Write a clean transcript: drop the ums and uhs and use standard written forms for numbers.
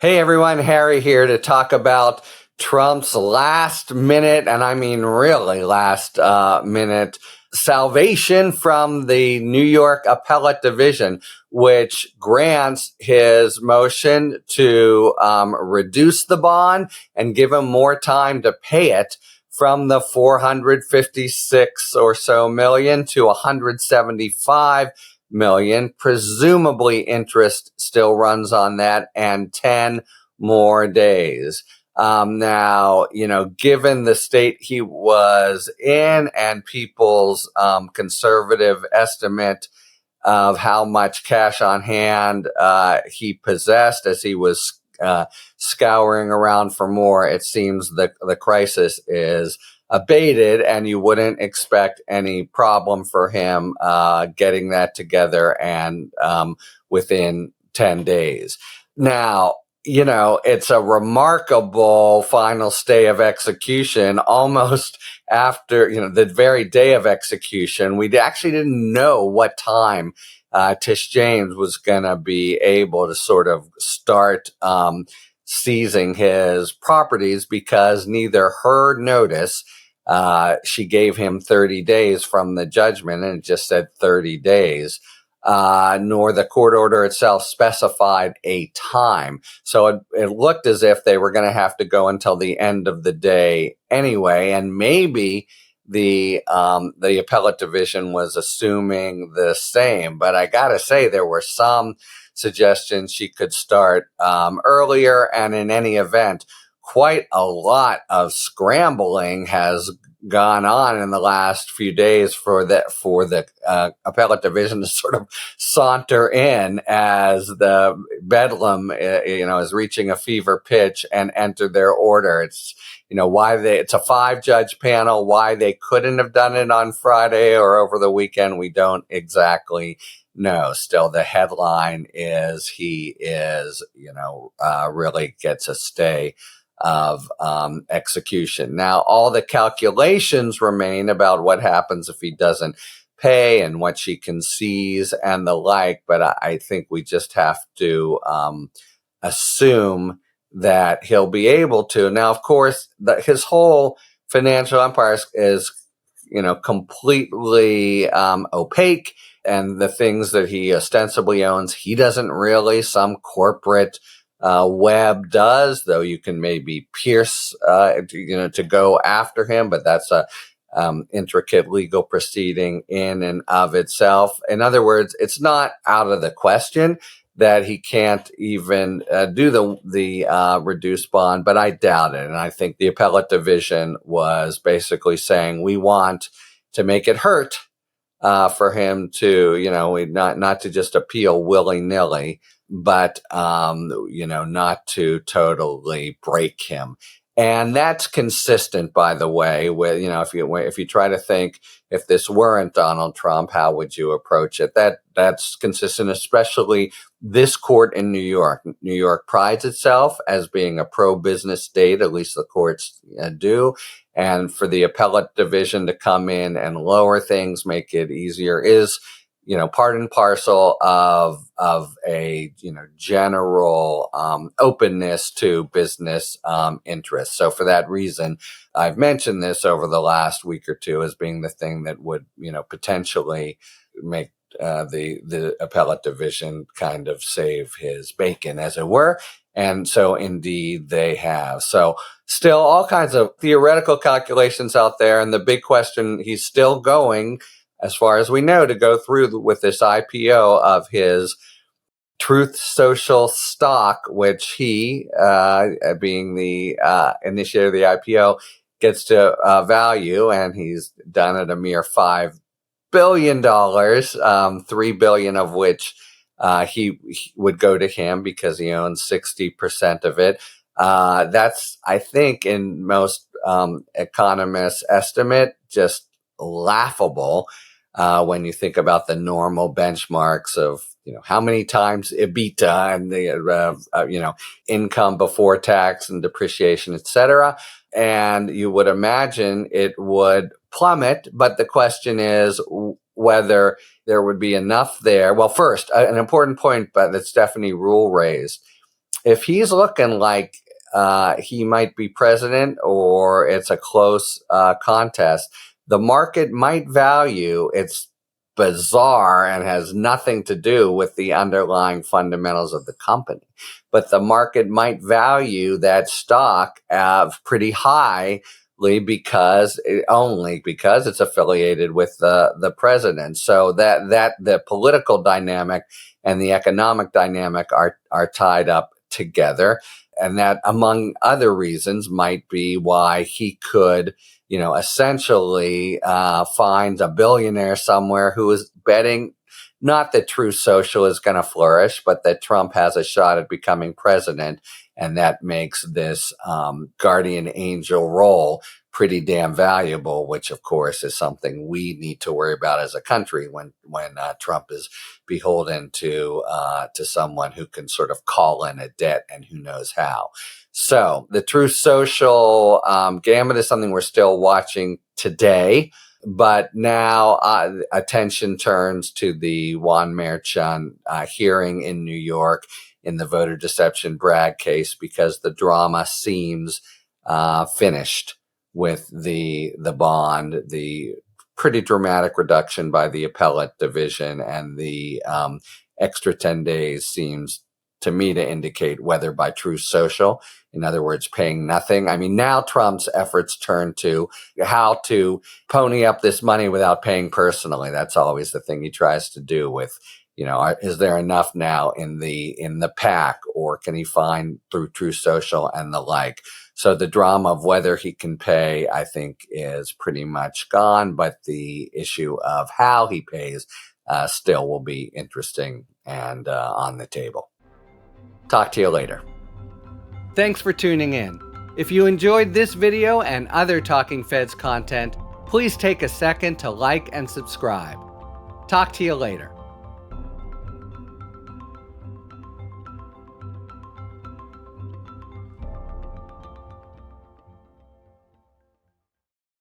Hey everyone, Harry here to talk about Trump's last minute, and I mean really last minute, salvation from the New York Appellate Division, which grants his motion to reduce the bond and give him more time to pay it from the 456 or so million to 175 million. Presumably interest still runs on that and 10 more days. Now, given the state he was in and people's conservative estimate of how much cash on hand he possessed as he was scouring around for more, it seems the crisis is abated, and you wouldn't expect any problem for him getting that together and within 10 days. Now, it's a remarkable final stay of execution almost after, the very day of execution. We actually didn't know what time Tish James was going to be able to sort of start seizing his properties, because neither her notice, she gave him 30 days from the judgment, and it just said 30 days, nor the court order itself specified a time. So it looked as if they were going to have to go until the end of the day anyway, and maybe the appellate division was assuming the same. But I got to say, there were some suggestions she could start earlier, and in any event, quite a lot of scrambling has gone on in the last few days for the appellate division to sort of saunter in as the bedlam is reaching a fever pitch and enter their order. It's it's a 5-judge panel. Why they couldn't have done it on Friday or over the weekend, we don't exactly know. Still, the headline is he is really gets a stay of execution. Now, all the calculations remain about what happens if he doesn't pay and what she can seize and the like, but I think we just have to assume that he'll be able to. Now, of course, his whole financial empire is completely opaque, and the things that he ostensibly owns, he doesn't really. Some corporate web does, though you can maybe pierce, to go after him, but that's a intricate legal proceeding in and of itself. In other words, it's not out of the question that he can't even do the reduced bond, but I doubt it. And I think the appellate division was basically saying, we want to make it hurt for him to, not to just appeal willy-nilly, but, not to totally break him. And that's consistent, by the way, with, if you try to think, if this weren't Donald Trump, how would you approach it? That's consistent, especially this court in New York. New York prides itself as being a pro-business state, at least the courts do. And for the appellate division to come in and lower things, make it easier, is part and parcel of a, general openness to business interests. So for that reason, I've mentioned this over the last week or two as being the thing that would, potentially make the appellate division kind of save his bacon, as it were. And so indeed they have. So still all kinds of theoretical calculations out there. And the big question, he's still going, as far as we know, to go through with this IPO of his Truth Social stock, which he, being the initiator of the IPO, gets to value, and he's done at a mere $5 billion, $3 billion of which he would go to him because he owns 60% of it. That's, I think, in most economists' estimate, just laughable when you think about the normal benchmarks of how many times EBITDA and the income before tax and depreciation, etc. And you would imagine it would plummet, but the question is whether there would be enough there. Well, first, an important point, but that Stephanie Rule raised. if he's looking like he might be president or it's a close contest, the market might value it's bizarre and has nothing to do with the underlying fundamentals of the company. But the market might value that stock pretty highly only because it's affiliated with the president. So that the political dynamic and the economic dynamic are tied up together. And that, among other reasons, might be why he could, essentially find a billionaire somewhere who is betting not that True Social is going to flourish, but that Trump has a shot at becoming president. And that makes this guardian angel role pretty damn valuable, which of course is something we need to worry about as a country when Trump is beholden to someone who can sort of call in a debt and who knows how. So the True Social gambit is something we're still watching today. But now attention turns to the Juan Merchan hearing in New York in the voter deception Bragg case, because the drama seems finished with the bond, the pretty dramatic reduction by the appellate division, and the extra 10 days seems to me to indicate whether by True Social, in other words, paying nothing. I mean, now Trump's efforts turn to how to pony up this money without paying personally. That's always the thing he tries to do with, is there enough now in the PAC, or can he find through True Social and the like? So the drama of whether he can pay, I think, is pretty much gone, but the issue of how he pays still will be interesting and on the table. Talk to you later. Thanks for tuning in. If you enjoyed this video and other Talking Feds content, please take a second to like and subscribe. Talk to you later.